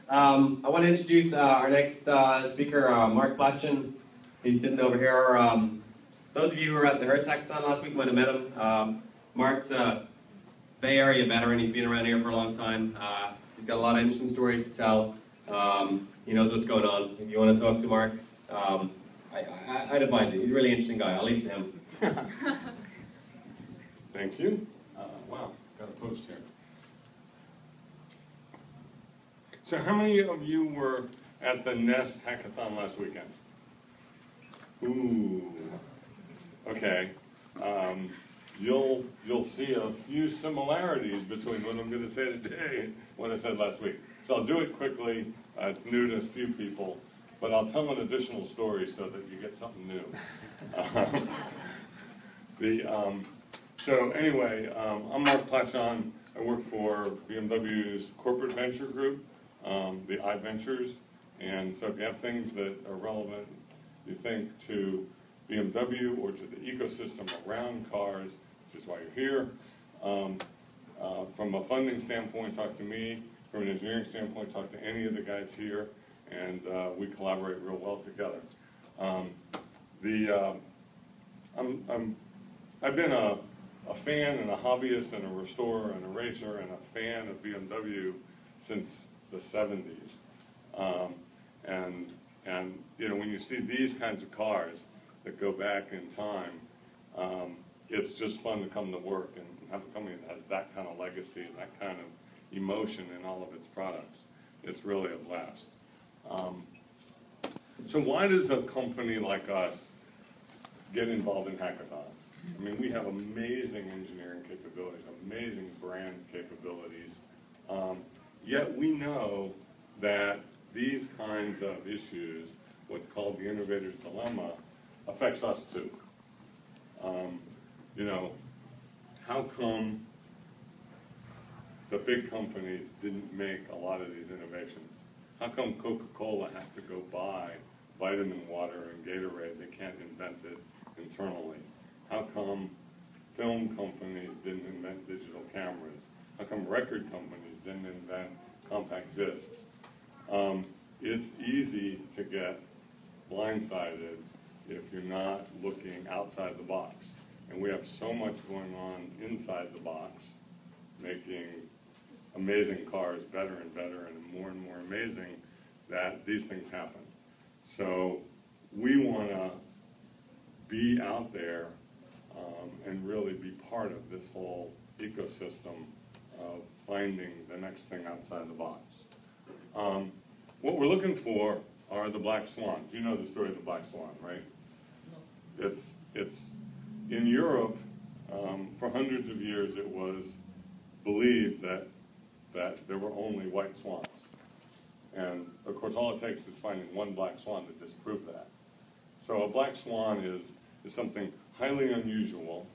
I want to introduce our next speaker, Mark Platshon. He's sitting over here. Those of you who were at the Hackathon last week might have met him. Mark's a Bay Area veteran. He's been around here for a long time. He's got a lot of interesting stories to tell. He knows what's going on. If you want to talk to Mark, I'd advise you. He's a really interesting guy. I'll leave it to him. Thank you. Wow, got a post here. So how many of you were at the Nest Hackathon last weekend? Ooh, okay. You'll see a few similarities between what I'm going to say today and what I said last week. So I'll do it quickly. It's new to a few people, but I'll tell an additional story so that you get something new. So anyway, I'm Mark Platshon. I work for BMW's corporate venture group, the iVentures. And so if you have things that are relevant, you think to BMW or to the ecosystem around cars, which is why you're here. From a funding standpoint, talk to me. From an engineering standpoint, talk to any of the guys here, and we collaborate real well together. I've been a fan and a hobbyist and a restorer and a racer and a fan of BMW since the 70s. And you know, when you see these kinds of cars that go back in time, it's just fun to come to work and have a company that has that kind of legacy and that kind of emotion in all of its products. It's really a blast. So why does a company like us get involved in hackathons? I mean, we have amazing engineering capabilities, amazing brand capabilities, yet we know that these kinds of issues, what's called the innovator's dilemma, affects us too. You know, how come the big companies didn't make a lot of these innovations? How come Coca-Cola has to go buy vitamin water and Gatorade? They can't invent it internally. How come film companies didn't invent digital cameras? How come record companies didn't invent compact discs? It's easy to get blindsided if you're not looking outside the box. And we have so much going on inside the box, making amazing cars better and better and more amazing, that these things happen. So we want to be out there and really be part of this whole ecosystem of finding the next thing outside the box. What we're looking for are the black swans. You know the story of the black swan, right? It's in Europe, for hundreds of years it was believed that there were only white swans. And of course all it takes is finding one black swan to disprove that. So a black swan is something highly unusual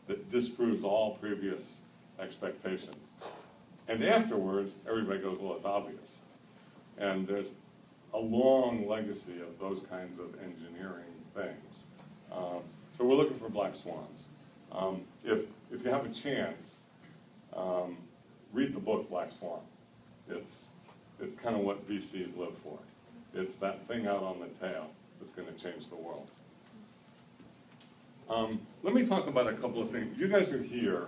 that disproves all previous expectations. And afterwards, everybody goes, well, it's obvious. And there's a long legacy of those kinds of engineering things. So we're looking for black swans. If you have a chance, read the book Black Swan. It's kind of what VCs live for. It's that thing out on the tail that's going to change the world. Let me talk about a couple of things. You guys are here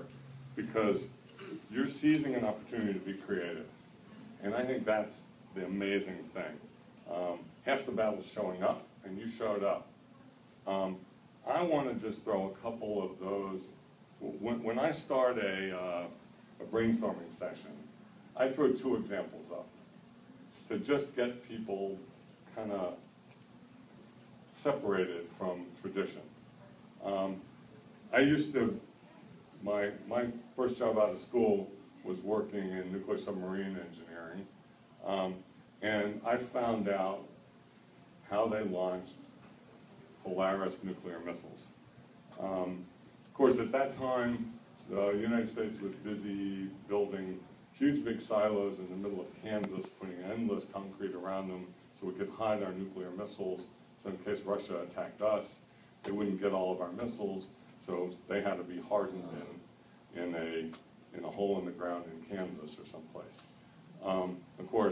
because you're seizing an opportunity to be creative. And I think that's the amazing thing. Half the battle is showing up, and you showed up. I want to just throw a couple of those. When I start a brainstorming session, I throw two examples up to just get people kind of separated from tradition. I used to, my first job out of school was working in nuclear submarine engineering, and I found out how they launched Polaris nuclear missiles. Of course, at that time, the United States was busy building huge big silos in the middle of Kansas, putting endless concrete around them so we could hide our nuclear missiles. So in case Russia attacked us, they wouldn't get all of our missiles, so they had to be hardened in a hole in the ground in Kansas or someplace. Of course,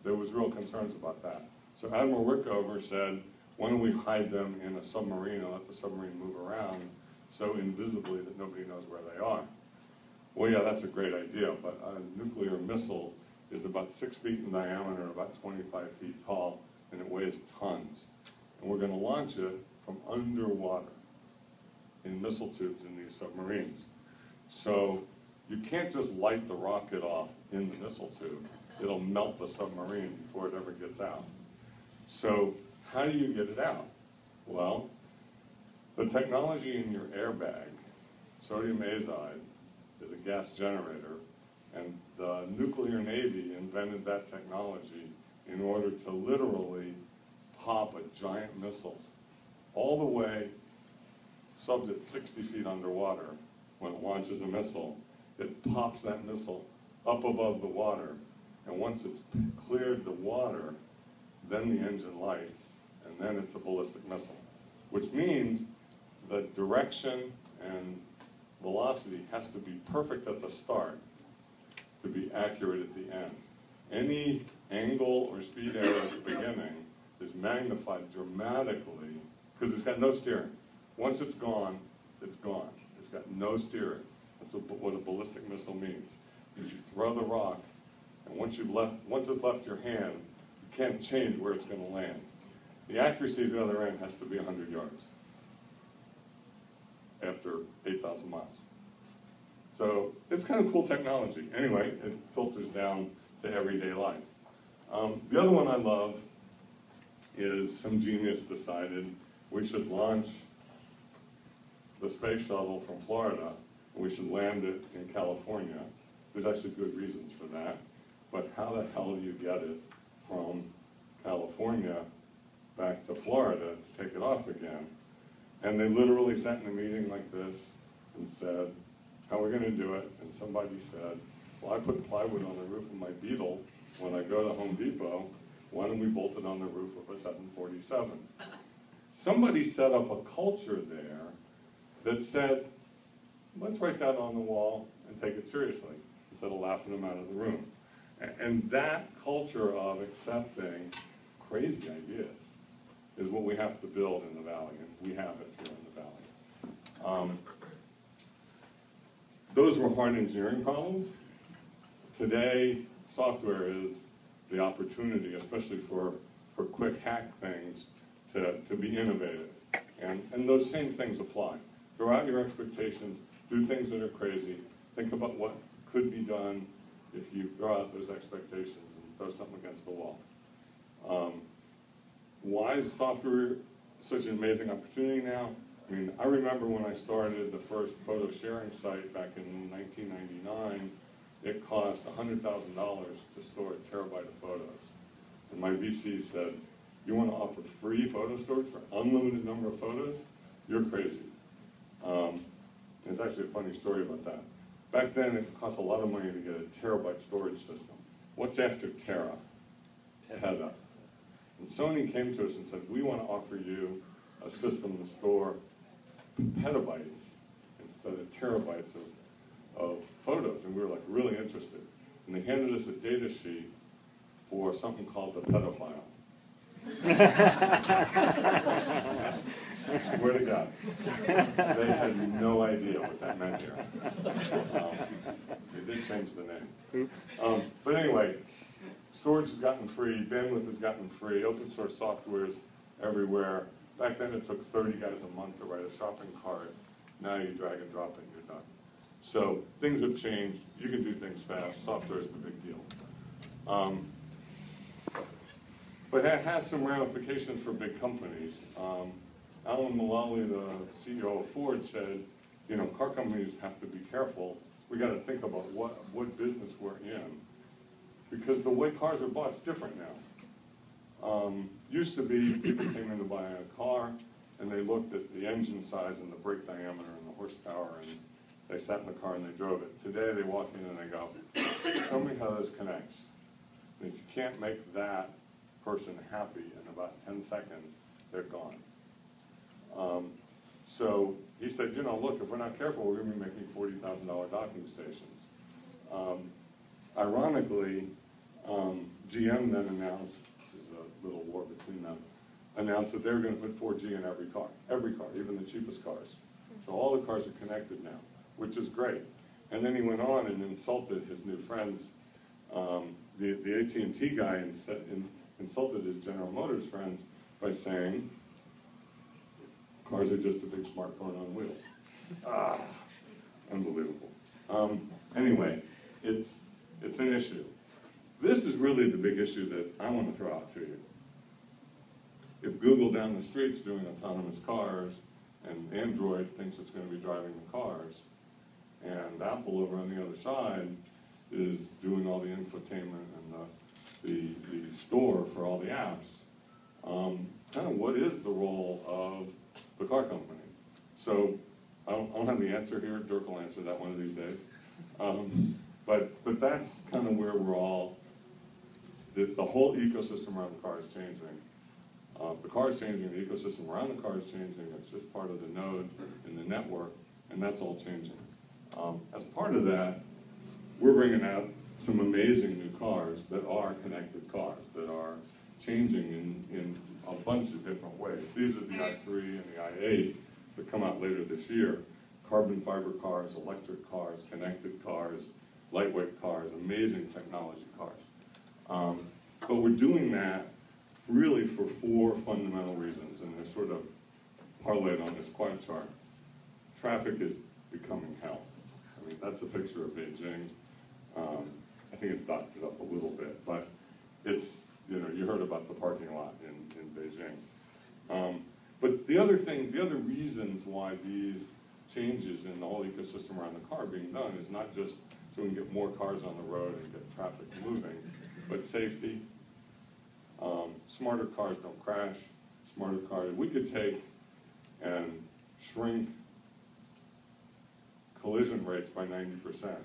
there was real concerns about that. So Admiral Rickover said, why don't we hide them in a submarine and let the submarine move around so invisibly that nobody knows where they are? Well, yeah, that's a great idea, but a nuclear missile is about 6 feet in diameter, about 25 feet tall, and it weighs tons. And we're going to launch it from underwater in missile tubes in these submarines. So you can't just light the rocket off in the missile tube. It'll melt the submarine before it ever gets out. So how do you get it out? Well, the technology in your airbag, sodium azide, is a gas generator, and the nuclear navy invented that technology in order to literally pop a giant missile all the way, subs at 60 feet underwater. When it launches a missile, it pops that missile up above the water, and once it's cleared the water, then the engine lights, and then it's a ballistic missile, which means the direction and velocity has to be perfect at the start to be accurate at the end. Any angle or speed error at the beginning is magnified dramatically because it's got no steering. Once it's gone, it's gone. It's got no steering. That's what a ballistic missile means. Is you throw the rock, and once it's left your hand, you can't change where it's going to land. The accuracy at the other end has to be 100 yards after 8,000 miles. So it's kind of cool technology. Anyway, it filters down to everyday life. The other one I love is some genius decided we should launch the space shuttle from Florida, and we should land it in California. There's actually good reasons for that. But how the hell do you get it from California back to Florida to take it off again? And they literally sat in a meeting like this and said, how are we going to do it? And somebody said, well, I put plywood on the roof of my Beetle when I go to Home Depot. Why don't we bolt it on the roof of a 747? Somebody set up a culture there that said, let's write that on the wall and take it seriously instead of laughing them out of the room. And that culture of accepting crazy ideas is what we have to build in the Valley, and we have it here in the Valley. Those were hard engineering problems. Today, software is the opportunity, especially for quick hack things, to be innovative. And those same things apply. Throw out your expectations, do things that are crazy, think about what could be done if you throw out those expectations and throw something against the wall. Why is software such an amazing opportunity now? I mean, I remember when I started the first photo sharing site back in 1999, it cost $100,000 to store a terabyte of photos. And my VC said, you want to offer free photo storage for unlimited number of photos? You're crazy. There's actually a funny story about that. Back then, it cost a lot of money to get a terabyte storage system. What's after tera? Peta. And Sony came to us and said, we want to offer you a system to store petabytes instead of terabytes of photos. And we were like really interested. And they handed us a data sheet for something called the pedophile. I swear to God, they had no idea what that meant here. They did change the name. Oops. But anyway, storage has gotten free, bandwidth has gotten free, open source software is everywhere. Back then it took 30 guys a month to write a shopping cart. Now you drag and drop it and you're done. So things have changed. You can do things fast. Software is the big deal. But that has some ramifications for big companies. Alan Mulally, the CEO of Ford, said, you know, car companies have to be careful. We got to think about what business we're in, because the way cars are bought is different now. Used to be people came in to buy a car, and they looked at the engine size and the brake diameter and the horsepower, and they sat in the car and they drove it. Today they walk in and they go, show me how this connects. And if you can't make that person happy in about 10 seconds, they're gone. So he said, you know, look, if we're not careful, we're going to be making $40,000 docking stations. Ironically, GM then announced, there's a little war between them, announced that they were going to put 4G in every car, even the cheapest cars. So all the cars are connected now, which is great. And then he went on and insulted his new friends. The AT&T guy insulted his General Motors friends by saying, cars are just a big smartphone on wheels. Unbelievable. Anyway, it's an issue. This is really the big issue that I want to throw out to you. If Google down the street's doing autonomous cars, and Android thinks it's going to be driving the cars, and Apple over on the other side is doing all the infotainment and the store for all the apps, kind of what is the role of the car company? So I don't have the answer here. Dirk will answer that one of these days. But that's kind of where we're all, the whole ecosystem around the car is changing. The car is changing, the ecosystem around the car is changing. It's just part of the node in the network, and that's all changing. As part of that, we're bringing out some amazing new cars that are connected cars, that are changing in a bunch of different ways. These are the i3 and the i8 that come out later this year. Carbon fiber cars, electric cars, connected cars, lightweight cars, amazing technology cars. But we're doing that really for 4 fundamental reasons, and they're sort of parlayed on this quad chart. Traffic is becoming hell. I mean, that's a picture of Beijing. I think it's doctored up a little bit, but it's, you heard about the parking lot in Beijing. But the other reasons why these changes in the whole ecosystem around the car are being done is not just so we can get more cars on the road and get traffic moving, but safety. Smarter cars don't crash. Smarter cars, we could take and shrink collision rates by 90%.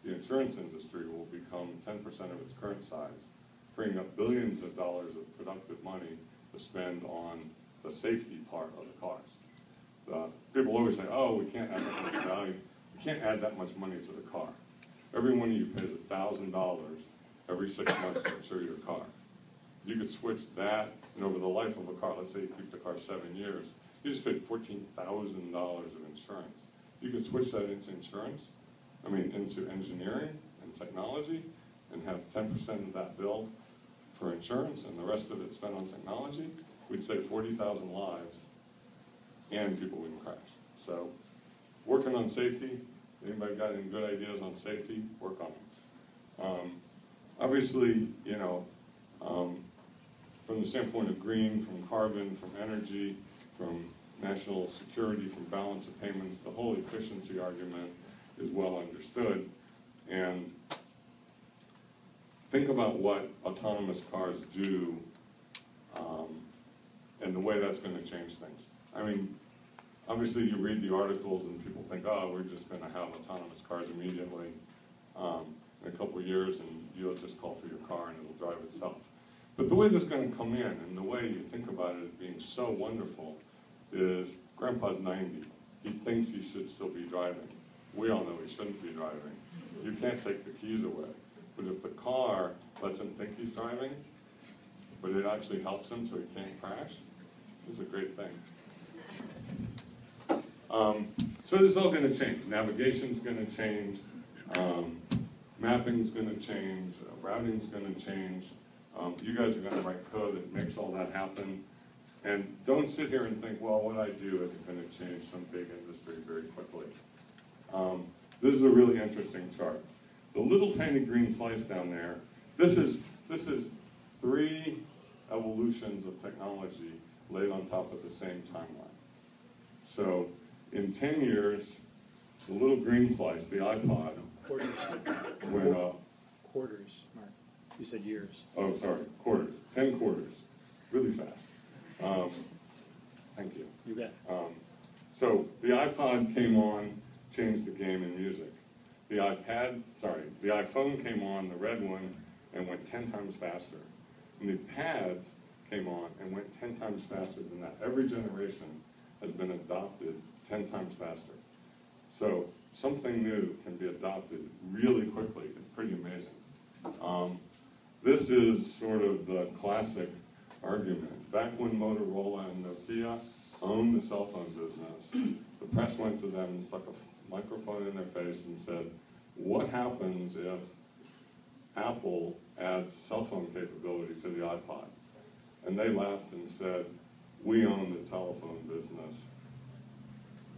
The insurance industry will become 10% of its current size, freeing up billions of dollars of productive money to spend on the safety part of the cars. People always say, oh, we can't add that much value. We can't add that much money to the car. Every one of you pays $1,000 every 6 months to insure your car. You could switch that, and over the life of a car, let's say you keep the car 7 years, you just paid $14,000 of insurance. You could switch that into insurance, into engineering and technology, and have 10% of that bill for insurance, and the rest of it spent on technology. We'd save 40,000 lives, and people wouldn't crash. So, working on safety. Anybody got any good ideas on safety? Work on them. Obviously, from the standpoint of green, from carbon, from energy, from national security, from balance of payments, the whole efficiency argument is well understood. And think about what autonomous cars do and the way that's going to change things. Obviously you read the articles and people think, oh, we're just going to have autonomous cars immediately in a couple of years, and you'll just call for your car and it'll drive itself. But the way this is going to come in, and the way you think about it as being so wonderful, is Grandpa's 90. He thinks he should still be driving. We all know he shouldn't be driving. You can't take the keys away. But if the car lets him think he's driving, but it actually helps him so he can't crash, it's a great thing. So this is all going to change. Navigation's going to change. Mapping's going to change. Routing's going to change. You guys are going to write code that makes all that happen. And don't sit here and think, well, what I do isn't going to change some big industry very quickly. This is a really interesting chart. The little tiny green slice down there, this is 3 evolutions of technology laid on top of the same timeline. So in 10 years, the little green slice, the iPod, went up. Quarters, Mark. You said years. Oh, sorry, quarters. 10 quarters. Really fast. Thank you. You bet. So the iPod came on, changed the game in music. The iPhone came on, the red one, and went 10 times faster. And the pads came on and went 10 times faster than that. Every generation has been adopted 10 times faster. So something new can be adopted really quickly. It's pretty amazing. This is sort of the classic argument. Back when Motorola and Nokia owned the cell phone business, the press went to them and stuck a microphone in their face and said, what happens if Apple adds cell phone capability to the iPod? And they laughed and said, we own the telephone business.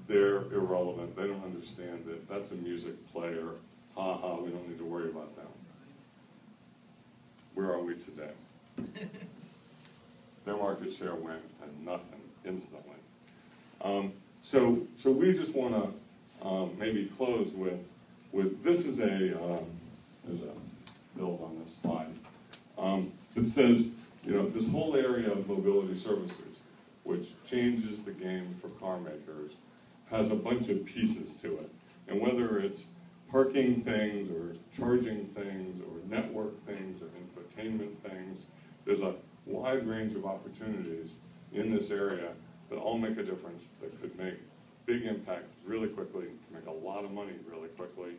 They're irrelevant. They don't understand it. That's a music player. Ha ha, we don't need to worry about them. Where are we today? Their market share went to nothing instantly. So we just want to maybe close with this is there's a build on this slide that says, this whole area of mobility services, which changes the game for car makers, has a bunch of pieces to it. And whether it's parking things or charging things or network things or infotainment things, there's a wide range of opportunities in this area that all make a difference, that could make big impact really quickly, make a lot of money really quickly.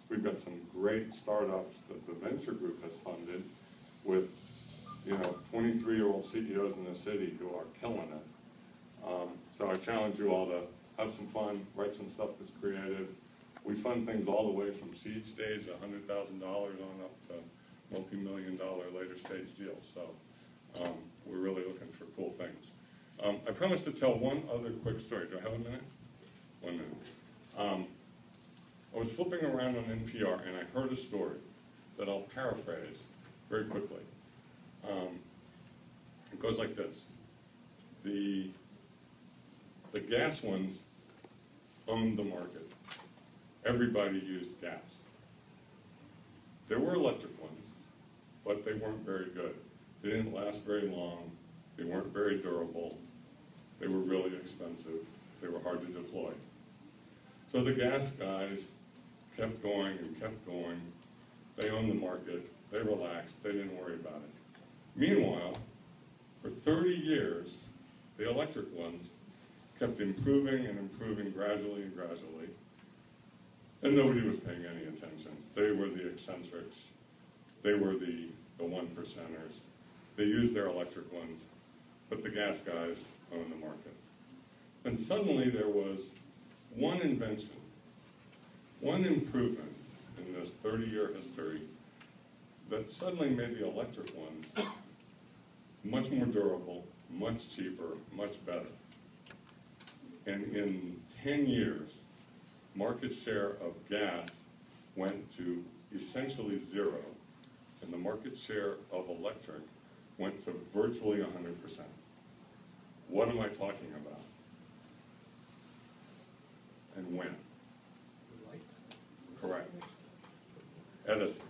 We've got some great startups that the venture group has funded with 23-year-old CEOs in the city who are killing it. So I challenge you all to have some fun, write some stuff that's creative. We fund things all the way from seed stage, $100,000 on up to multi-million-dollar later stage deals. So we're really looking for cool things. I promised to tell one other quick story. Do I have a minute? 1 minute. I was flipping around on NPR and I heard a story that I'll paraphrase very quickly. It goes like this. The gas ones owned the market. Everybody used gas. There were electric ones, but they weren't very good. They didn't last very long. They weren't very durable. They were really expensive. They were hard to deploy. So the gas guys kept going and kept going. They owned the market. They relaxed. They didn't worry about it. Meanwhile, for 30 years, the electric ones kept improving and improving gradually and gradually, and nobody was paying any attention. They were the eccentrics. They were the one percenters. They used their electric ones, but the gas guys owned the market. And suddenly there was one invention, one improvement in this 30-year history that suddenly made the electric ones much more durable, much cheaper, much better. And in 10 years, market share of gas went to essentially zero, and the market share of electric went to virtually 100%. What am I talking about? And when? Lights. Correct. Edison.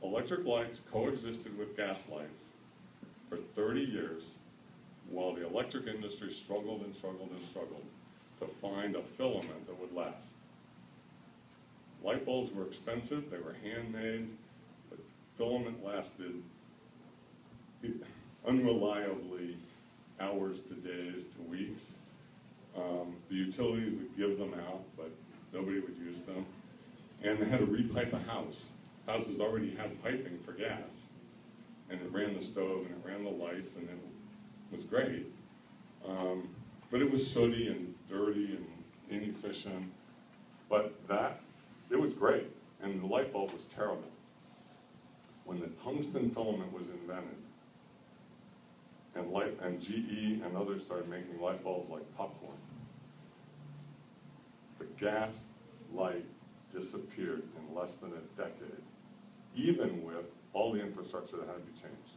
Electric lights coexisted with gas lights for 30 years while the electric industry struggled and struggled and struggled to find a filament that would last. Light bulbs were expensive, they were handmade, but filament lasted unreliably hours to days to weeks. The utilities would give them out, but nobody would use them. And they had to repipe a house. Houses already had piping for gas. And it ran the stove, and it ran the lights, and it was great. But it was sooty and dirty and inefficient. But it was great. And the light bulb was terrible. When the tungsten filament was invented, and GE and others started making light bulbs like popcorn, the gas light disappeared in less than a decade, even with all the infrastructure that had to be changed.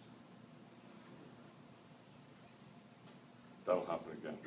That'll happen again.